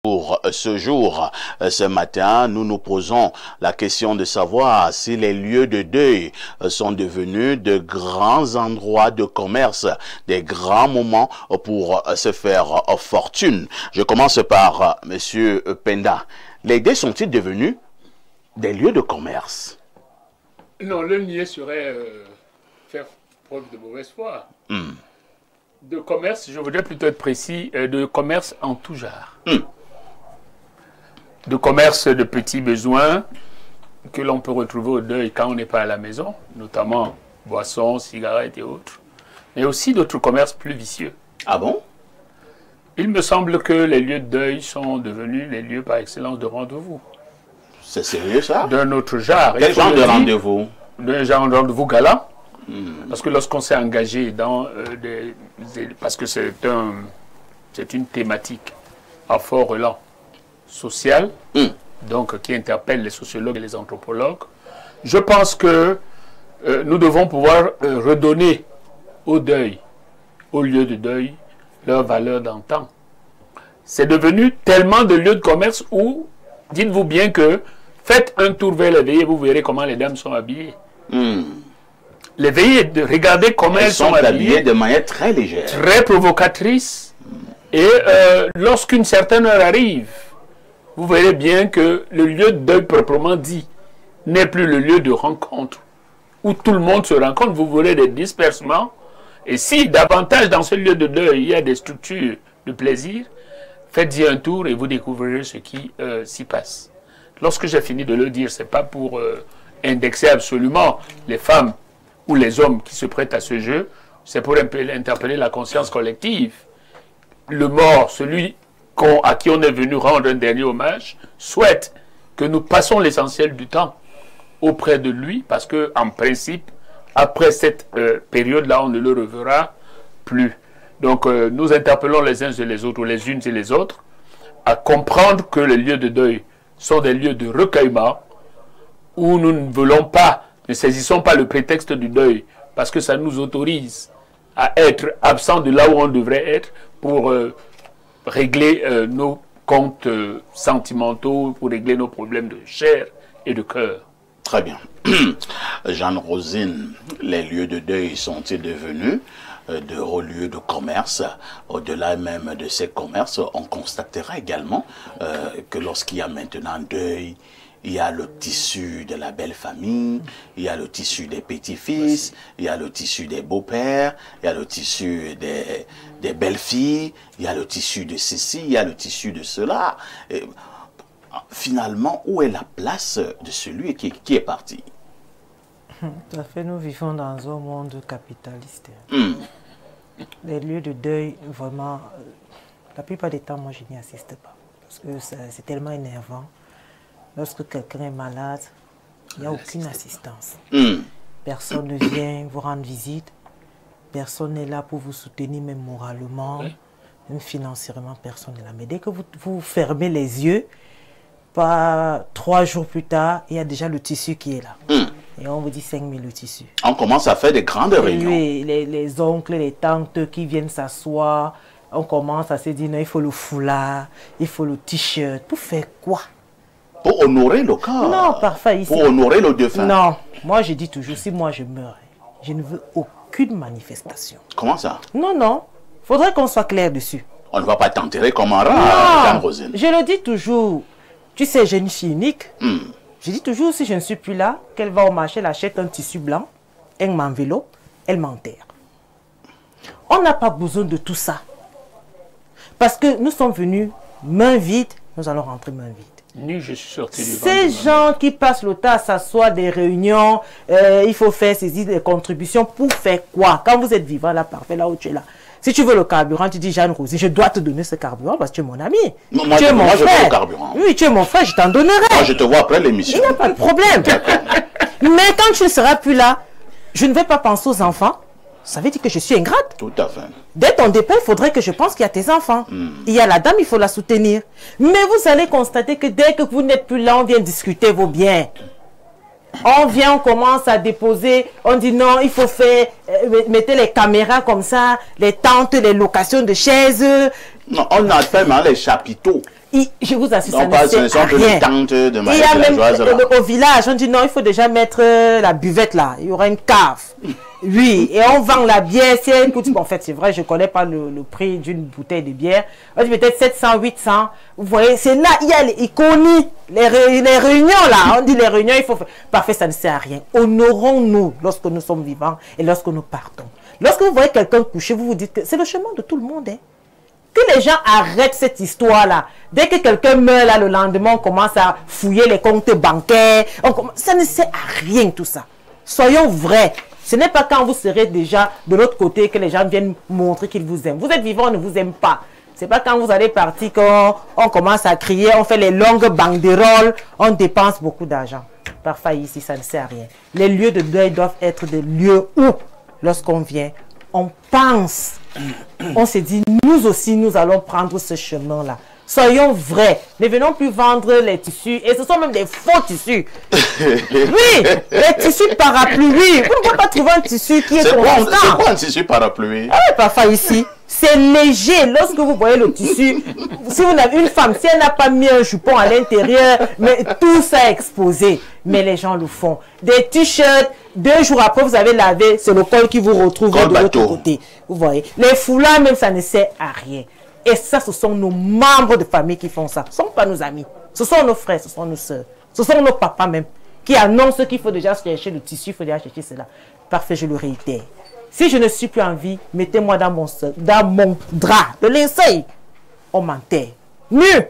Pour ce jour, ce matin, nous nous posons la question de savoir si les lieux de deuil sont devenus de grands endroits de commerce, des grands moments pour se faire fortune. Je commence par Monsieur Penda. Les deuils sont-ils devenus des lieux de commerce? Non, le nier serait faire preuve de mauvaise foi. De commerce, je voudrais plutôt être précis, de commerce en tout genre. De commerce de petits besoins que l'on peut retrouver au deuil quand on n'est pas à la maison, notamment boissons, cigarettes et autres, mais aussi d'autres commerces plus vicieux. Ah bon? Il me semble que les lieux de deuil sont devenus les lieux par excellence de rendez-vous. C'est sérieux ça? D'un autre genre. Quel genre de rendez-vous? D'un genre de rendez-vous galant. Parce que lorsqu'on s'est engagé dans parce que c'est une thématique à fort relent social, donc qui interpelle les sociologues et les anthropologues, je pense que nous devons pouvoir redonner au deuil, au lieu de deuil, leur valeur d'antan. C'est devenu tellement de lieux de commerce où, dites-vous bien que, faites un tour vers les veillées, vous verrez comment les dames sont habillées. Les veillées, regardez comment elles sont habillées de manière très légère, très provocatrice. Et lorsqu'une certaine heure arrive, vous verrez bien que le lieu de deuil proprement dit n'est plus le lieu de rencontre où tout le monde se rencontre. Vous verrez des dispersements. Et si davantage dans ce lieu de deuil il y a des structures de plaisir, faites-y un tour et vous découvrirez ce qui s'y passe. Lorsque j'ai fini de le dire, ce n'est pas pour indexer absolument les femmes ou les hommes qui se prêtent à ce jeu, c'est pour interpeller la conscience collective. Le mort, celui à qui on est venu rendre un dernier hommage, souhaite que nous passons l'essentiel du temps auprès de lui, parce que en principe, après cette période-là, on ne le reverra plus. Donc nous interpellons les uns et les autres, ou les unes et les autres, à comprendre que les lieux de deuil sont des lieux de recueillement, où nous ne saisissons pas le prétexte du deuil, parce que ça nous autorise à être absents de là où on devrait être, pour régler nos comptes sentimentaux, pour régler nos problèmes de chair et de cœur. Très bien. Jeanne Rosine, les lieux de deuil sont-ils devenus de hauts lieux de commerce? Au-delà même de ces commerces, on constatera également que lorsqu'il y a maintenant deuil, il y a le tissu de la belle famille, il y a le tissu des petits-fils, il y a le tissu des beaux-pères, il y a le tissu des belles-filles, il y a le tissu de ceci, il y a le tissu de cela. Et finalement, où est la place de celui qui est parti? Tout à fait, nous vivons dans un monde capitaliste. Les lieux de deuil, vraiment, la plupart des temps, moi, je n'y assiste pas. Parce que c'est tellement énervant. Lorsque quelqu'un est malade, il n'y a aucune assistance. Personne ne vient vous rendre visite. Personne n'est là pour vous soutenir, même moralement, même financièrement, personne n'est là. Mais dès que vous fermez les yeux, pas 3 jours plus tard, il y a déjà le tissu qui est là. Et on vous dit 5 000 le tissu. On commence à faire des grandes réunions. Oui, les oncles, les tantes qui viennent s'asseoir, on commence à se dire, non, il faut le foulard, il faut le t-shirt. Pour faire quoi? Pour honorer le corps. Non, parfait. Ici. Pour honorer le défunt. Non, moi je dis toujours, si moi je meurs, je ne veux aucune manifestation. Comment ça? Non, non. Faudrait qu'on soit clair dessus. On ne va pas t'enterrer comme un rat, Jeanne Rosine. Je le dis toujours. Tu sais, j'ai une fille unique. Je dis toujours, si je ne suis plus là, qu'elle va au marché, elle achète un tissu blanc, elle m'enveloppe, elle m'enterre. On n'a pas besoin de tout ça. Parce que nous sommes venus main vide, nous allons rentrer main vide. Je suis sorti du Ces gens qui passent le temps à s'asseoir des réunions, il faut faire saisir des contributions pour faire quoi? Quand vous êtes vivant là, parfait, là où tu es là. Si tu veux le carburant, tu dis Jeanne Rosine, je dois te donner ce carburant parce que tu es mon ami. Moi, tu es mon frère. Je veux le carburant. Oui, tu es mon frère, je t'en donnerai. Moi, je te vois après l'émission. Il n'y a pas de problème. Mais quand tu ne seras plus là, je ne vais pas penser aux enfants. Ça veut dire que je suis ingrate. Tout à fait. Dès ton départ, il faudrait que je pense qu'il y a tes enfants. Il y a la dame, il faut la soutenir. Mais vous allez constater que dès que vous n'êtes plus là, on vient discuter vos biens. On vient, on commence à déposer, on dit non, il faut faire, mettez les caméras comme ça, les tentes, les locations de chaises. Non, on a fait les chapiteaux. Je vous assure, ça ne sert à rien. Il y a même au village, on dit non, il faut déjà mettre la buvette là. Il y aura une cave. Oui, et on vend la bière. En fait, c'est vrai, je ne connais pas le prix d'une bouteille de bière. On dit peut-être 700, 800. Vous voyez, c'est là, il y a les iconies, les réunions là. On dit les réunions, il faut faire. Parfait, ça ne sert à rien. Honorons-nous lorsque nous sommes vivants et lorsque nous partons. Lorsque vous voyez quelqu'un coucher, vous vous dites que c'est le chemin de tout le monde. Hein. Que les gens arrêtent cette histoire-là. Dès que quelqu'un meurt, là, le lendemain, on commence à fouiller les comptes bancaires. Ça ne sert à rien tout ça. Soyons vrais. Ce n'est pas quand vous serez déjà de l'autre côté que les gens viennent montrer qu'ils vous aiment. Vous êtes vivant, on ne vous aime pas. Ce n'est pas quand vous allez partir qu'on commence à crier, on fait les longues banderoles, on dépense beaucoup d'argent. Parfois ici, ça ne sert à rien. Les lieux de deuil doivent être des lieux où, lorsqu'on vient, on pense, on se dit, nous aussi, nous allons prendre ce chemin-là. Soyons vrais. Ne venons plus vendre les tissus. Et ce sont même des faux tissus. Oui, les tissus parapluies. Vous ne pouvez pas trouver un tissu qui est constant. C'est quoi un tissu parapluie? Ah oui, parfois ici, c'est léger. Lorsque vous voyez le tissu, si vous avez une femme, si elle n'a pas mis un jupon à l'intérieur, mais tout ça est exposé. Mais les gens le font. Des t-shirts, 2 jours après, vous avez lavé, c'est le col qui vous retrouve de l'autre côté. Vous voyez. Les foulards, même, ça ne sert à rien. Et ça, ce sont nos membres de famille qui font ça. Ce ne sont pas nos amis. Ce sont nos frères, ce sont nos soeurs. Ce sont nos papas même qui annoncent qu'il faut déjà chercher le tissu, il faut déjà chercher cela. Parfait, je le réitère. Si je ne suis plus en vie, mettez-moi dans mon drap de linceul. On m'enterre. Mieux.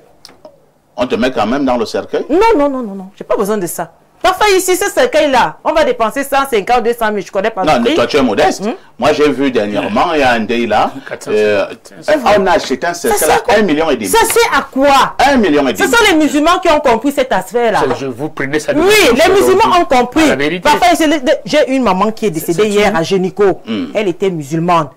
On te met quand même dans le cercueil? Non, non, non, non, non. Je n'ai pas besoin de ça. Parfois ici, ce cercueil-là, on va dépenser 150, 200 000, je ne connais pas le prix. Non, toi tu es modeste. Moi j'ai vu dernièrement, il y a un deuil là, on a acheté un cercueil à 1,5 million. Ça sert à quoi? 1,5 million. Ce sont les musulmans qui ont compris cette affaire-là. Je vous prenez ça de oui, les musulmans ont compris. Parfois, j'ai une maman qui est décédée hier à Génico. Elle était musulmane.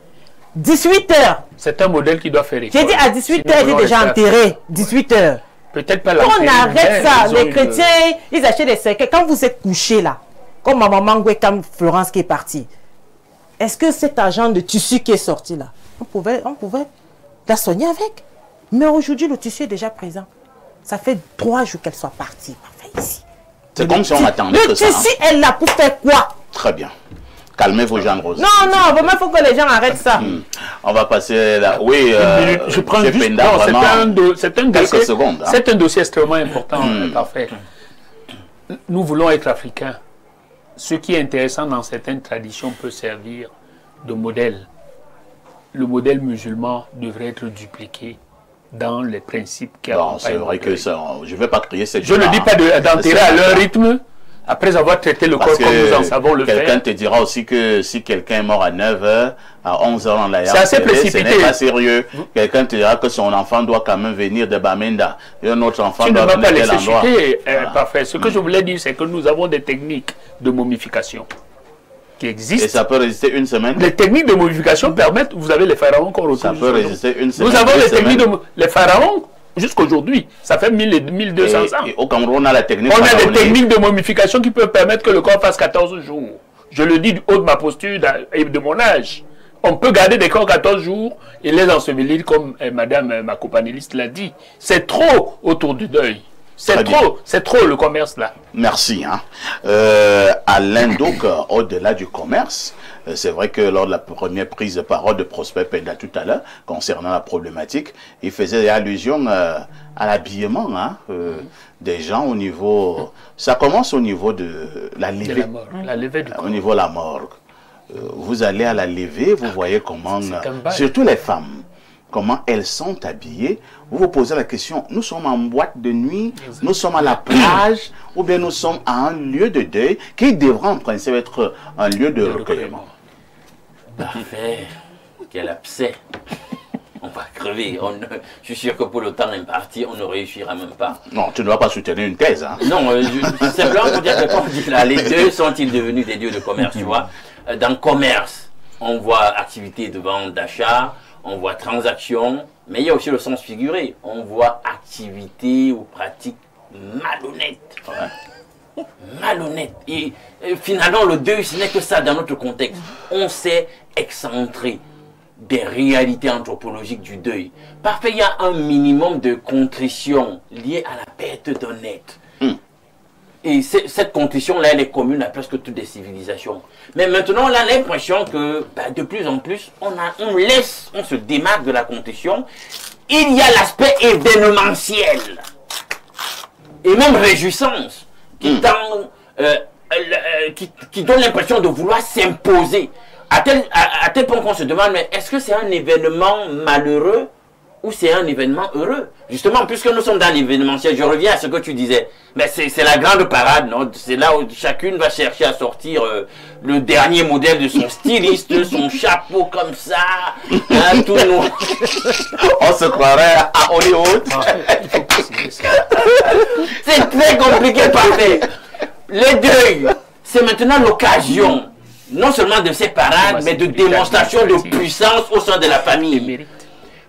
18 h. C'est un modèle qui doit faire école. J'ai dit à 18 h, j'ai déjà enterré. 18 h. Peut-être pas la on arrête ça. Les chrétiens, ils achètent des cercueils. Quand vous êtes couché là, comme ma maman Gwekam Florence qui est partie, est-ce que cet argent de tissu qui est sorti là, on pouvait la soigner avec? Mais aujourd'hui, le tissu est déjà présent. Ça fait 3 jours qu'elle soit partie. Ici. C'est comme si on attendait que ça. Le tissu est là pour faire quoi? Très bien. Calmez-vous, Jeanne-Rose. Non, non, vraiment, il faut que les gens arrêtent ça. On va passer là. Oui, je prends juste... C'est un dossier extrêmement important, parfait. Nous voulons être africains. Ce qui est intéressant dans certaines traditions peut servir de modèle. Le modèle musulman devrait être dupliqué dans les principes qui accompagnent. C'est vrai que ça, je ne vais pas crier cette Je ne dis pas d'enterrer à leur rythme. Après avoir traité le corps comme nous en savons le faire. Quelqu'un te dira aussi que si quelqu'un est mort à 9 h, à 11 h, on l'a c'est assez précipité. Ce n'est pas sérieux. Quelqu'un te dira que son enfant doit quand même venir de Bamenda. Et un autre enfant doit venir de l'endroit. Tu ne vas pas laisser chuter. Parfait. Ce que je voulais dire, c'est que nous avons des techniques de momification qui existent. Et ça peut résister une semaine. Les techniques de momification permettent, vous avez les pharaons encore autour. Ça peut résister une semaine. Nous avons les techniques de les pharaons. Jusqu'aujourd'hui, ça fait 1200 ans. Et au Cameroun, on a la technique. On a des techniques de momification qui peuvent permettre que le corps fasse 14 jours. Je le dis du haut de ma posture et de mon âge. On peut garder des corps 14 jours et les ensevelir comme madame ma copanéliste l'a dit. C'est trop autour du deuil. C'est trop le commerce là. Merci. Alain donc, au-delà du commerce, c'est vrai que lors de la première prise de parole de Prosper Penda tout à l'heure, concernant la problématique, il faisait allusion à l'habillement des gens au niveau... Ça commence au niveau de la levée. La levée du corps. Au niveau de la morgue. Vous allez à la levée, vous voyez comment... Surtout les femmes. Comment elles sont habillées. Vous vous posez la question, nous sommes en boîte de nuit, nous sommes à la plage, ou bien nous sommes à un lieu de deuil qui devrait en principe être un lieu de recueillement. Parfait. Quel abcès. On va crever. Je suis sûr que pour le temps imparti, on ne réussira même pas. Non, tu ne vas pas soutenir une thèse. Non, simplement pour dire que quand on dit là, les deux sont-ils devenus des lieux de commerce, tu vois? Dans le commerce, on voit activité de vente, d'achat, on voit transactions, mais il y a aussi le sens figuré. On voit activité ou pratique malhonnête. Ouais. Malhonnête. Et finalement, le deuil, ce n'est que ça dans notre contexte. On s'est excentré. des réalités anthropologiques du deuil. Parfois, il y a un minimum de contrition liée à la perte d'un être. Et cette contrition-là, elle est commune à presque toutes les civilisations. Mais maintenant, on a l'impression que de plus en plus, on se démarque de la contrition. Il y a l'aspect événementiel et même réjouissance qui donne l'impression de vouloir s'imposer. À tel point qu'on se demande, mais est-ce que c'est un événement malheureux ou c'est un événement heureux? Justement, puisque nous sommes dans l'événementiel, je reviens à ce que tu disais. Mais c'est la grande parade, non? C'est là où chacune va chercher à sortir le dernier modèle de son styliste, son chapeau comme ça, hein, tout noir. On se croirait à Hollywood. C'est très compliqué, parfait. Le deuil, c'est maintenant l'occasion, non seulement de ces parades, mais de démonstration de puissance au sein de la famille.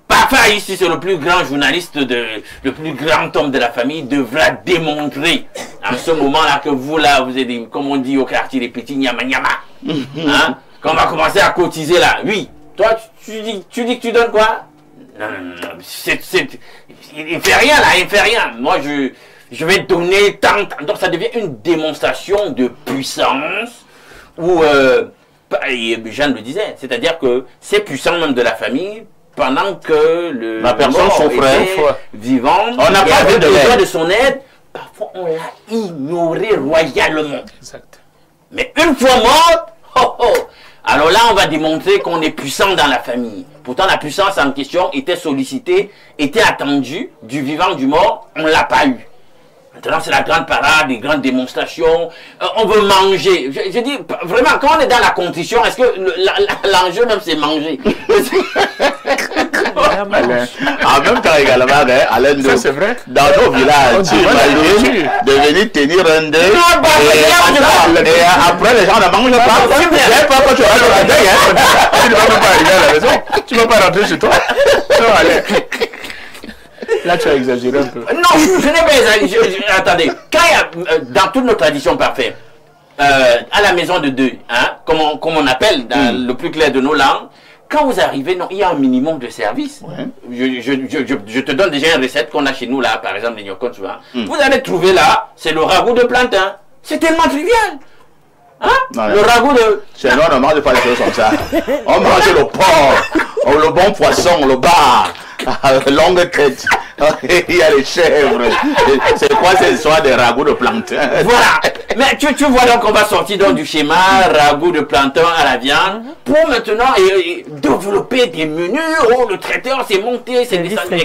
Parfois, ici, c'est le plus grand journaliste, le plus grand homme de la famille devra démontrer en ce moment-là que vous, là, vous êtes, comme on dit au quartier, les petits nyama nyama. Hein? Quand on va commencer à cotiser là, oui, toi, tu dis que tu donnes quoi? Non, il fait rien là, il fait rien. Moi, je vais donner tant. Donc, ça devient une démonstration de puissance où, Jeanne le disait, c'est-à-dire que c'est puissant même de la famille. Pendant que la personne, son frère, vivant, on n'a pas besoin de son aide, parfois on l'a ignoré royalement. Exact. Mais une fois morte, alors là on va démontrer qu'on est puissant dans la famille. Pourtant la puissance en question était sollicitée, était attendue, du vivant, du mort, on ne l'a pas eu. Maintenant, c'est la grande parade, les grandes démonstrations. On veut manger. Je dis, vraiment, quand on est dans la condition, est-ce que l'enjeu même, c'est manger? En même temps, également, Alain, ça c'est vrai. Dans nos villages, tu imagines de venir tenir un deuil. Et après, les gens ne mangent pas. Tu n'as pas quand tu rentres dans le deuil. Tu ne vas même pas arriver à la maison. Tu ne vas pas rentrer chez toi. Non, allez. Là, tu as exagéré un peu. Non, je n'ai pas exagéré. Attendez, quand il y a, dans toutes nos traditions parfaites, à la maison de deuil, hein, comme on appelle dans le plus clair de nos langues, quand vous arrivez, non, il y a un minimum de service. Ouais. Je te donne déjà une recette qu'on a chez nous, là, par exemple, les gnocchis, tu vois. Vous allez trouver là, c'est le ragoût de plantain. C'est tellement trivial. Hein? Non, le ragoût de... Chez nous, on ne mange pas des choses comme ça. On mange le porc, le bon poisson, le bar, longue tête. Il y a les chèvres. C'est quoi cette histoire des ragoûts de plantain? Voilà. Mais tu vois donc qu'on va sortir donc du schéma ragoût de plantain à la viande pour maintenant développer des menus. Oh, le traiteur s'est monté, c'est descendu.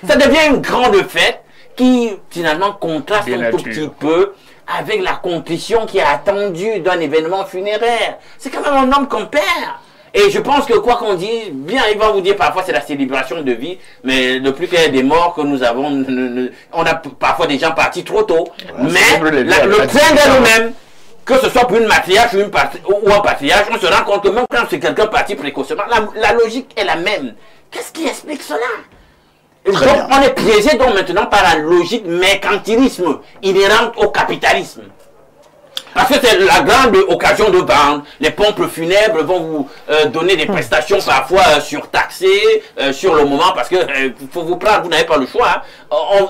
Ça devient une grande fête qui finalement contraste un tout petit peu avec la condition qui est attendue d'un événement funéraire. C'est quand même un homme qu'on perd. Et je pense que quoi qu'on dise, bien, ils vont vous dire parfois c'est la célébration de vie, mais le plus clair des morts que nous avons, on a parfois des gens partis trop tôt. Ouais, mais le train de nous-mêmes, que ce soit pour une matriarche ou un patriarche, on se rend compte que même quand c'est quelqu'un parti précocement, la logique est la même. Qu'est-ce qui explique cela? Donc on est piégé donc maintenant par la logique mercantilisme inhérente au capitalisme. Parce que c'est la grande occasion de vendre. Les pompes funèbres vont vous donner des prestations parfois surtaxées sur le moment parce que faut vous prendre, vous n'avez pas le choix. Hein.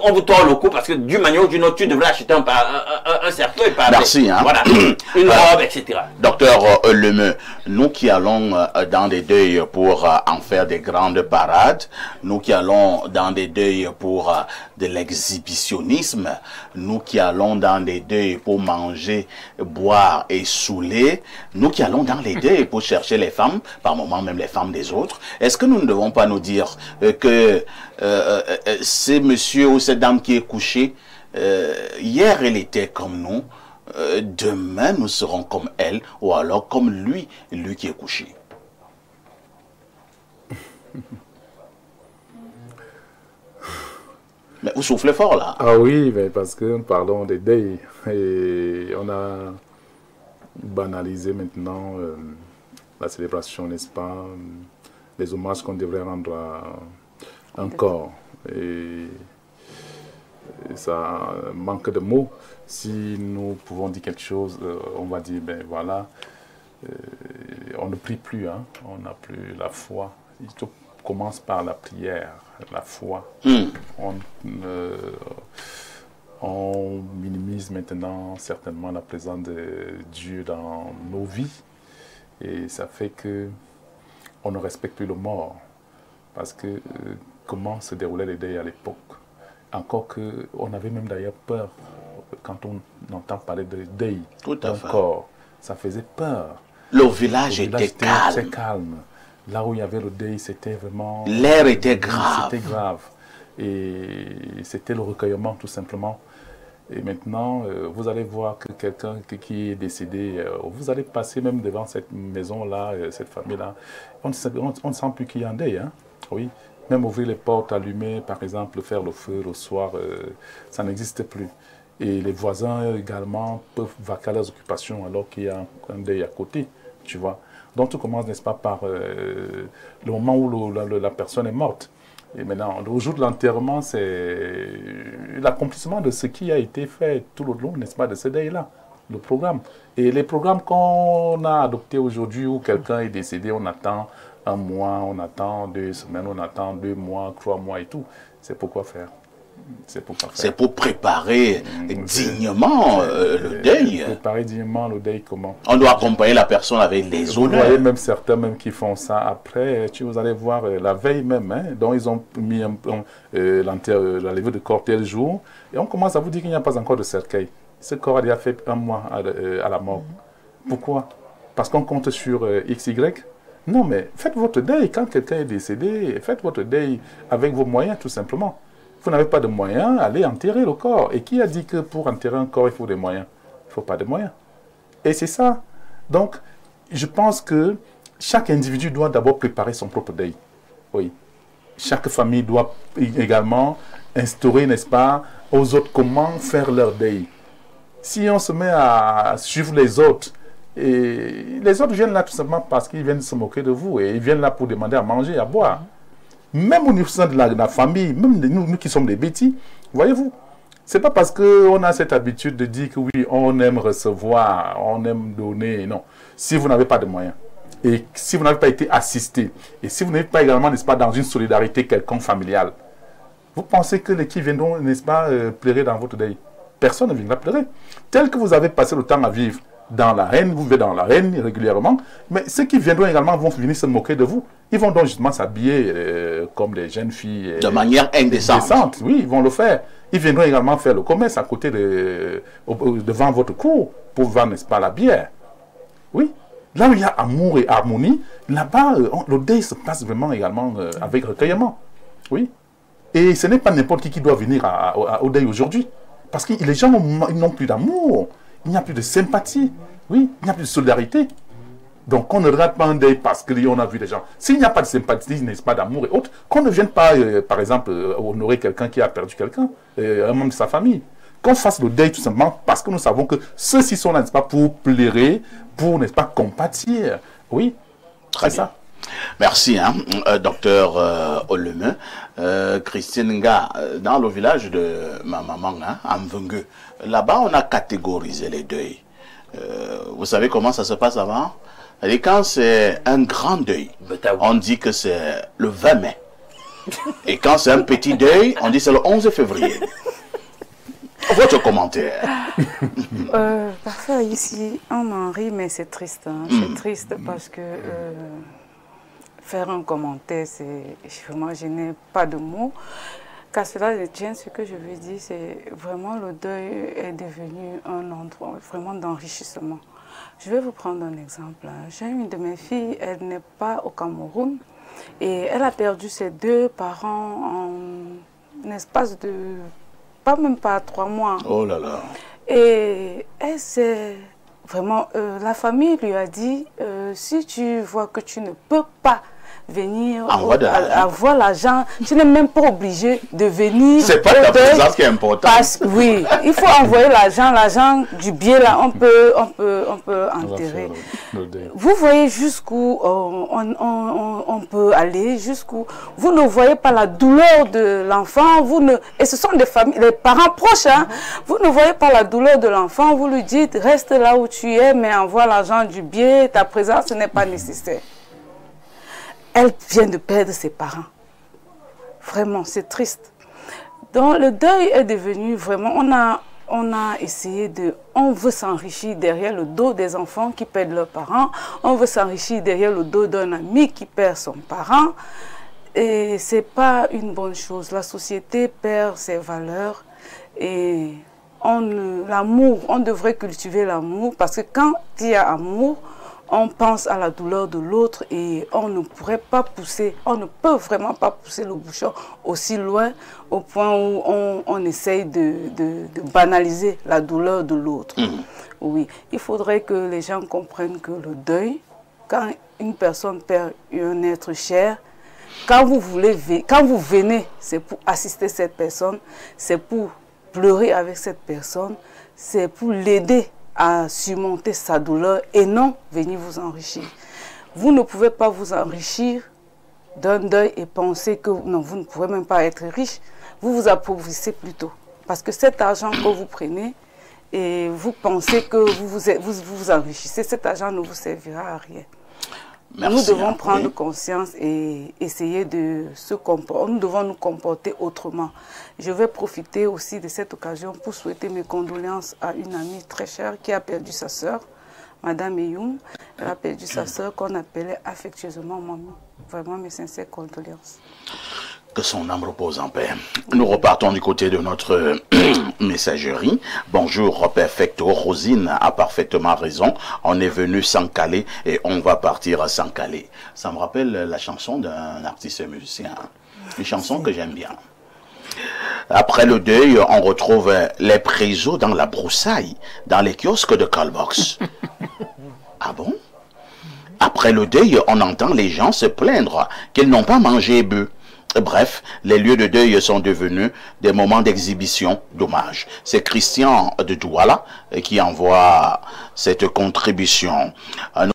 On vous tord le cou parce que d'une manière ou d'une autre, tu devrais acheter un cercueil. Merci. Hein. Voilà, une robe, etc. Docteur Lemeu, nous qui allons dans des deuils pour en faire des grandes parades, nous qui allons dans des deuils pour de l'exhibitionnisme, nous qui allons dans des deuils pour manger, boire et saouler, nous qui allons dans les deuils pour chercher les femmes, par moments même les femmes des autres, est-ce que nous ne devons pas nous dire que c'est monsieur ou cette dame qui est couché, hier elle était comme nous, demain nous serons comme elle, ou alors comme lui qui est couché? Mais vous soufflez fort là. Ah oui, mais parce que nous parlons des deuils et on a banalisé maintenant la célébration, n'est-ce pas, les hommages qu'on devrait rendre à un corps. Et ça manque de mots. Si nous pouvons dire quelque chose, on va dire, ben voilà, on ne prie plus, hein, on n'a plus la foi tout commence par la prière, la foi. On minimise maintenant certainement la présence de Dieu dans nos vies. Et ça fait que on ne respecte plus le mort. Parce que comment se déroulaient les deuils à l'époque? Encore qu'on avait même d'ailleurs peur quand on entend parler de deuil d'un corps. Ça faisait peur. Le village était calme. Très calme. Là où il y avait le deuil, c'était vraiment... L'air était grave. C'était grave. Et c'était le recueillement tout simplement. Et maintenant, vous allez voir que quelqu'un qui est décédé, vous allez passer même devant cette maison-là, cette famille-là, on ne sent plus qu'il y a un deuil. Hein? Oui. Même ouvrir les portes, allumer, par exemple, faire le feu le soir, ça n'existe plus. Et les voisins également peuvent vaquer à leurs occupations alors qu'il y a un deuil à côté, tu vois. Donc tout commence, n'est-ce pas, par le moment où la personne est morte. Et maintenant, le jour de l'enterrement, c'est l'accomplissement de ce qui a été fait tout le long, n'est-ce pas, de ce deuil-là, le programme. Et les programmes qu'on a adoptés aujourd'hui où quelqu'un est décédé, on attend un mois, on attend 2 semaines, on attend 2 mois, 3 mois et tout. C'est pourquoi faire. C'est pour préparer dignement le deuil. Préparer dignement le deuil comment? On doit accompagner la personne avec les honneurs. Vous voyez même certains même qui font ça après. Vous allez voir la veille même. Hein, donc ils ont mis la levée de corps tel jour. Et on commence à vous dire qu'il n'y a pas encore de cercueil. Ce corps a déjà fait 1 mois à la mort. Pourquoi? Parce qu'on compte sur XY. Non, mais faites votre deuil. Quand quelqu'un est décédé, faites votre deuil avec vos moyens tout simplement. Vous n'avez pas de moyens, allez enterrer le corps. Et qui a dit que pour enterrer un corps, il faut des moyens? Il ne faut pas de moyens. Et c'est ça. Donc, je pense que chaque individu doit d'abord préparer son propre deuil. Oui. Chaque famille doit également instaurer, n'est-ce pas, aux autres comment faire leur deuil. Si on se met à suivre les autres, et les autres viennent là tout simplement parce qu'ils viennent se moquer de vous. Et ils viennent là pour demander à manger, à boire. Même au niveau de la famille, même nous qui sommes des bêtis, voyez-vous, c'est pas parce qu'on a cette habitude de dire que oui, on aime recevoir, on aime donner, non. Si vous n'avez pas de moyens, et si vous n'avez pas été assisté, et si vous n'êtes pas également, n'est-ce pas, dans une solidarité quelconque familiale, vous pensez que les qui viendront, n'est-ce pas, pleurer dans votre deuil? Personne ne viendra pleurer. Tel que vous avez passé le temps à vivre dans l'arène, vous vivez dans l'arène régulièrement, mais ceux qui viendront également vont venir se moquer de vous. Ils vont donc justement s'habiller comme des jeunes filles. De manière indécente. Oui, ils vont le faire. Ils viendront également faire le commerce à côté devant votre cour pour vendre, n'est-ce pas, la bière. Oui. Là où il y a amour et harmonie, là-bas, le deuil se passe vraiment également avec recueillement. Oui. Et ce n'est pas n'importe qui doit venir au deuil aujourd'hui. Parce que les gens n'ont plus d'amour. Il n'y a plus de sympathie. Oui. Il n'y a plus de solidarité. Donc, on ne rate pas un deuil parce qu'on a vu des gens. S'il n'y a pas de sympathie, n'est-ce pas, d'amour et autres, qu'on ne vienne pas, par exemple, honorer quelqu'un qui a perdu quelqu'un, un membre de sa famille. Qu'on fasse le deuil tout simplement parce que nous savons que ceux-ci sont là, n'est-ce pas, pour plairer, pour, n'est-ce pas, compatir. Oui, très bien. Ça. Merci, hein, docteur Oleme. Christine Nga, dans le village de ma maman, hein, à Mvengue, là-bas, on a catégorisé les deuils. Vous savez comment ça se passe avant? Et quand c'est un grand deuil, on dit que c'est le 20 mai. Et quand c'est un petit deuil, on dit que c'est le 11 février. Votre commentaire? Parfois ici, on en rit, mais c'est triste. Hein. C'est triste parce que faire un commentaire, c'est vraiment, je n'ai pas de mots. Qu'à cela ne tient, ce que je veux dire, c'est vraiment le deuil est devenu un endroit vraiment d'enrichissement. Je vais vous prendre un exemple. J'ai une de mes filles, elle n'est pas au Cameroun et elle a perdu ses 2 parents en espace de même pas 3 mois. Oh là là. Et elle s'est vraiment, la famille lui a dit, si tu vois que tu ne peux pas venir avoir l'argent, tu n'es même pas obligé de venir. C'est pas ta présence qui est importante. Oui, il faut envoyer l'argent du billet là, on peut enterrer. Vous voyez jusqu'où on peut aller, jusqu'où vous ne voyez pas la douleur de l'enfant, et ce sont des familles, les parents proches, hein, vous ne voyez pas la douleur de l'enfant, vous lui dites reste là où tu es, mais envoie l'argent du billet, ta présence n'est pas nécessaire. elle vient de perdre ses parents. Vraiment, c'est triste. Donc le deuil est devenu vraiment, on a essayé on veut s'enrichir derrière le dos des enfants qui perdent leurs parents, on veut s'enrichir derrière le dos d'un ami qui perd son parent, et c'est pas une bonne chose. La société perd ses valeurs, et l'amour, on devrait cultiver l'amour, parce que quand il y a amour, on pense à la douleur de l'autre et on ne pourrait pas pousser, on ne peut vraiment pas pousser le bouchon aussi loin au point où on essaye de banaliser la douleur de l'autre. Oui, il faudrait que les gens comprennent que le deuil, quand une personne perd un être cher, quand vous venez, c'est pour assister cette personne, c'est pour pleurer avec cette personne, c'est pour l'aider à surmonter sa douleur et non venir vous enrichir. Vous ne pouvez pas vous enrichir d'un deuil et penser que non, vous ne pouvez même pas être riche. Vous vous appauvrissez plutôt. Parce que cet argent que vous prenez et vous pensez que vous vous enrichissez, cet argent ne vous servira à rien. Merci, nous devons prendre conscience et essayer de se comporter. Nous devons nous comporter autrement. Je vais profiter aussi de cette occasion pour souhaiter mes condoléances à une amie très chère qui a perdu sa sœur, Madame Eyoum. Elle a perdu sa sœur qu'on appelait affectueusement Mamie. Vraiment mes sincères condoléances. Que son âme repose en paix. Nous repartons du côté de notre messagerie. Bonjour, Perfecto. Rosine a parfaitement raison. On est venu sans caler et on va partir sans caler. Ça me rappelle la chanson d'un artiste musicien. Une chanson que j'aime bien. Après le deuil, on retrouve les présos dans la broussaille, dans les kiosques de Callbox. Ah bon? Après le deuil, on entend les gens se plaindre qu'ils n'ont pas mangé et bu. Bref, les lieux de deuil sont devenus des moments d'exhibition, d'hommage. C'est Christian de Douala qui envoie cette contribution.